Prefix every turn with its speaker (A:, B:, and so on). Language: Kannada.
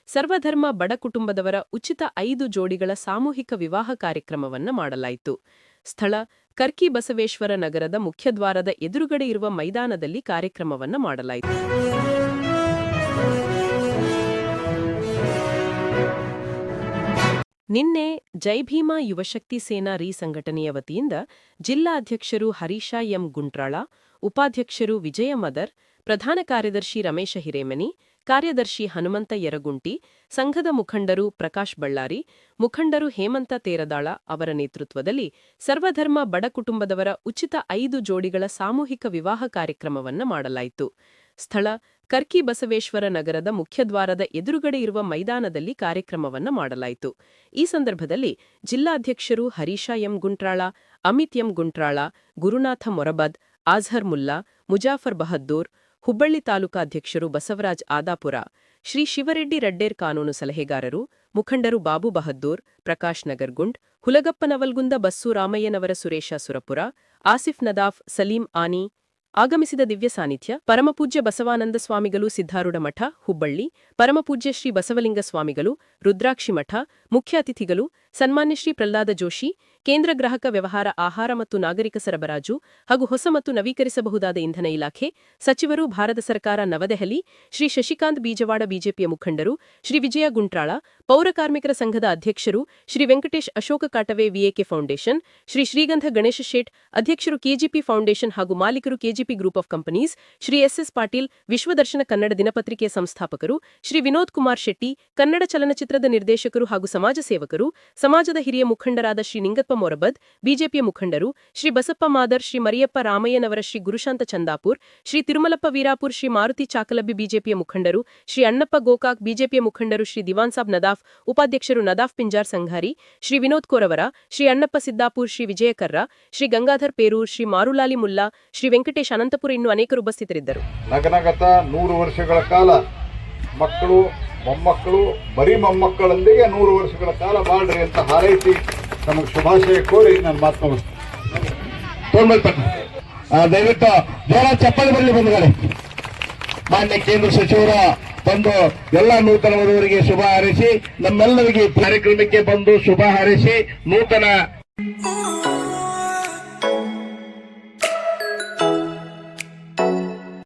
A: ಸರ್ವಧರ್ಮ ಬಡ ಕುಟುಂಬದವರ ಉಚಿತ 5 ಜೋಡಿಗಳ ಸಾಮೂಹಿಕ ವಿವಾಹ ಕಾರ್ಯಕ್ರಮವನ್ನು ಮಾಡಲಾಯಿತು. ಸ್ಥಳ ಕರ್ಕಿ ಬಸವೇಶ್ವರ ನಗರದ ಮುಖ್ಯದ್ವಾರದ ಎದುರುಗಡೆ ಇರುವ ಮೈದಾನದಲ್ಲಿ ಕಾರ್ಯಕ್ರಮವನ್ನು ಮಾಡಲಾಯಿತು. ನಿನ್ನೆ ಜೈ ಭೀಮಾ ಯುವಶಕ್ತಿ ಸೇನಾ ಸಂಘಟನೆಯ ವತಿಯಿಂದ ಜಿಲ್ಲಾ ಅಧ್ಯಕ್ಷರು ಹರೀಶ ಎಂ ಗುಂಟ್ರಾಳ, ಉಪಾಧ್ಯಕ್ಷರು ವಿಜಯ ಮದರ್, ಪ್ರಧಾನ ಕಾರ್ಯದರ್ಶಿ ರಮೇಶ ಹಿರೇಮನಿ, ಕಾರ್ಯದರ್ಶಿ ಹನುಮಂತ ಯರಗುಂಟಿ, ಸಂಘದ ಮುಖಂಡರು ಪ್ರಕಾಶ್ ಬಳ್ಳಾರಿ, ಮುಖಂಡರು ಹೇಮಂತ ತೇರದಾಳ ಅವರ ನೇತೃತ್ವದಲ್ಲಿ ಸರ್ವಧರ್ಮ ಬಡ ಕುಟುಂಬದವರ ಉಚಿತ 5 ಜೋಡಿಗಳ ಸಾಮೂಹಿಕ ವಿವಾಹ ಕಾರ್ಯಕ್ರಮವನ್ನು ಮಾಡಲಾಯಿತು. ಸ್ಥಳ ಕರ್ಕಿ ಬಸವೇಶ್ವರ ನಗರದ ಮುಖ್ಯದ್ವಾರದ ಎದುರುಗಡೆ ಇರುವ ಮೈದಾನದಲ್ಲಿ ಕಾರ್ಯಕ್ರಮವನ್ನು ಮಾಡಲಾಯಿತು. ಈ ಸಂದರ್ಭದಲ್ಲಿ ಜಿಲ್ಲಾಧ್ಯಕ್ಷರು ಹರೀಶ ಎಂ ಗುಂಟ್ರಾಳ, ಅಮಿತ್ ಎಂ ಗುಂಟ್ರಾಳ, ಗುರುನಾಥ ಮೊರಬದ್, ಆಜ್ಹರ್ ಮುಲ್ಲಾ, ಮುಜಾಫರ್ ಬಹದ್ದೂರ್, ಹುಬ್ಬಳ್ಳಿ ತಾಲೂಕಾಧ್ಯಕ್ಷರು ಬಸವರಾಜ್ ಆದಾಪುರ, ಶ್ರೀ ಶಿವರೆಡ್ಡಿ ರಡ್ಡೇರ್ ಕಾನೂನು ಸಲಹೆಗಾರರು, ಮುಖಂಡರು ಬಾಬು ಬಹದ್ದೂರ್, ಪ್ರಕಾಶ್ ನಗರ್ಗುಂಡ್, ಹುಲಗಪ್ಪ ನವಲ್ಗುಂದ ಬಸ್ಸು ರಾಮಯ್ಯನವರ ಸುರೇಶ ಸುರಪುರ, ಆಸಿಫ್ ನದಾಫ್, ಸಲೀಂ ಆನಿ ಆಗಮಿಸಿದ ದಿವ್ಯ ಸಾನ್ನಿಧ್ಯ ಪರಮಪೂಜ್ಯ ಬಸವಾನಂದ ಸ್ವಾಮಿಗಳು ಸಿದ್ಧಾರೂಢ ಮಠ ಹುಬ್ಬಳ್ಳಿ, ಪರಮಪೂಜ್ಯ ಶ್ರೀ ಬಸವಲಿಂಗ ಸ್ವಾಮಿಗಳು ರುದ್ರಾಕ್ಷಿ ಮಠ, ಮುಖ್ಯ ಅತಿಥಿಗಳು ಸನ್ಮಾನ್ಯ ಶ್ರೀ ಪ್ರಹ್ಲಾದ ಜೋಶಿ, ಕೇಂದ್ರ ಗ್ರಾಹಕ ವ್ಯವಹಾರ ಆಹಾರ ಮತ್ತು ನಾಗರಿಕ ಸರಬರಾಜು ಹಾಗೂ ಹೊಸ ಮತ್ತು ನವೀಕರಿಸಬಹುದಾದ ಇಂಧನ ಇಲಾಖೆ ಸಚಿವರು, ಭಾರತ ಸರ್ಕಾರ ನವದೆಹಲಿ, ಶ್ರೀ ಶಶಿಕಾಂತ್ ಬೀಜವಾಡ ಬಿಜೆಪಿಯ ಮುಖಂಡರು, ಶ್ರೀ ವಿಜಯ ಗುಂಟ್ರಾಳ, ಪೌರ ಕಾರ್ಮಿಕರ ಸಂಘದ ಅಧ್ಯಕ್ಷರು, ಶ್ರೀ ವೆಂಕಟೇಶ್ ಅಶೋಕ ಕಾಟವೆ ವಿಎಕೆ ಫೌಂಡೇಶನ್, ಶ್ರೀ ಶ್ರೀಗಂಧ ಗಣೇಶ ಶೇಟ್ ಅಧ್ಯಕ್ಷರು ಕೆಜಿಪಿ ಫೌಂಡೇಶನ್ ಹಾಗೂ ಮಾಲೀಕರು KGP group of companies, Shri SS Patil Vishwadarshana Kannada ದಿನಪತ್ರಿಕೆಯ ಸಂಸ್ಥಾಪಕರು, ಶ್ರೀ ವಿನೋದ್ ಕುಮಾರ್ ಶೆಟ್ಟಿ ಕನ್ನಡ ಚಲನಚಿತ್ರದ ನಿರ್ದೇಶಕರು ಹಾಗೂ ಸಮಾಜ ಸೇವಕರು, ಸಮಾಜದ ಹಿರಿಯ ಮುಖಂಡರಾದ ಶ್ರೀ ನಿಂಗಪ್ಪ ಮೊರಬದ್ ಬಿಜೆಪಿಯ ಮುಖಂಡರು, ಶ್ರೀ ಬಸಪ್ಪ ಮಾದರ್, ಶ್ರೀ ಮರಿಯಪ್ಪ ರಾಮಯ್ಯನವರ, ಶ್ರೀ ಗುರುಶಾಂತ ಚಂದಾಪುರ್, ಶ್ರೀ ತಿರುಮಲಪ್ಪ ವೀರಾಪುರ್, ಶ್ರೀ ಮಾರುತಿ ಚಾಕಲಬ್ಬಿ ಬಿಜೆಪಿಯ ಮುಖಂಡರು, ಶ್ರೀ ಅಣ್ಣಪ್ಪ ಗೋಕಾಕ್ ಬಿಜೆಪಿಯ ಮುಖಂಡರು, ಶ್ರೀ ದಿವಾನ್ ಸಾಬ್ ನದಾಫ್ ಉಪಾಧ್ಯಕ್ಷರು, ನದಾಫ್ ಪಿಂಜಾರ್ ಸಂಘಾರಿ, ಶ್ರೀ ವಿನೋದ್ ಕೋರವರ, ಶ್ರೀ ಅಣ್ಣಪ್ಪ ಸಿದ್ದಾಪುರ್, ಶ್ರೀ ವಿಜಯ ಕರ್ರ, ಶ್ರೀ ಗಂಗಾಧರ್ ಪೇರೂರ್, ಶ್ರೀ ಮಾರುಲಾಲಿ ಮುಲ್ಲಾ, ಶ್ರೀ ವೆಂಕಟೇಶ್ ಅನಂತಪುರ ಇನ್ನೂ ಅನೇಕರು ಉಪಸ್ಥಿತರಿದ್ದರು.
B: ನಗನಗತ 100 ವರ್ಷಗಳ ಕಾಲ ಮಕ್ಕಳು ಮೊಮ್ಮಕ್ಕಳು ಬರೀ ಮೊಮ್ಮಕ್ಕಳೊಂದಿಗೆ 100 ವರ್ಷಗಳ ಕಾಲ ಬಾಳ್ರಿ ಅಂತ ಹಾರೈಸಿ ನಮಗೆ ಶುಭಾಶಯ ಕೋರಿ ನಾನು ಮಾತು
C: ದಯವಿಟ್ಟು ಜೋರ ಚಪ್ಪಲಿ ಬರಲಿ ಬಂಧುಗಳೇ. ಮಾನ್ಯ ಕೇಂದ್ರ ಸಚಿವರ ಬಂದು ಎಲ್ಲ ನೂತನ ವಧುವರಿಗೆ ಶುಭ ಹಾರೈಸಿ, ನಮ್ಮೆಲ್ಲರಿಗೆ ಕಾರ್ಯಕ್ರಮಕ್ಕೆ ಬಂದು ಶುಭ ಹಾರೈಸಿ ನೂತನ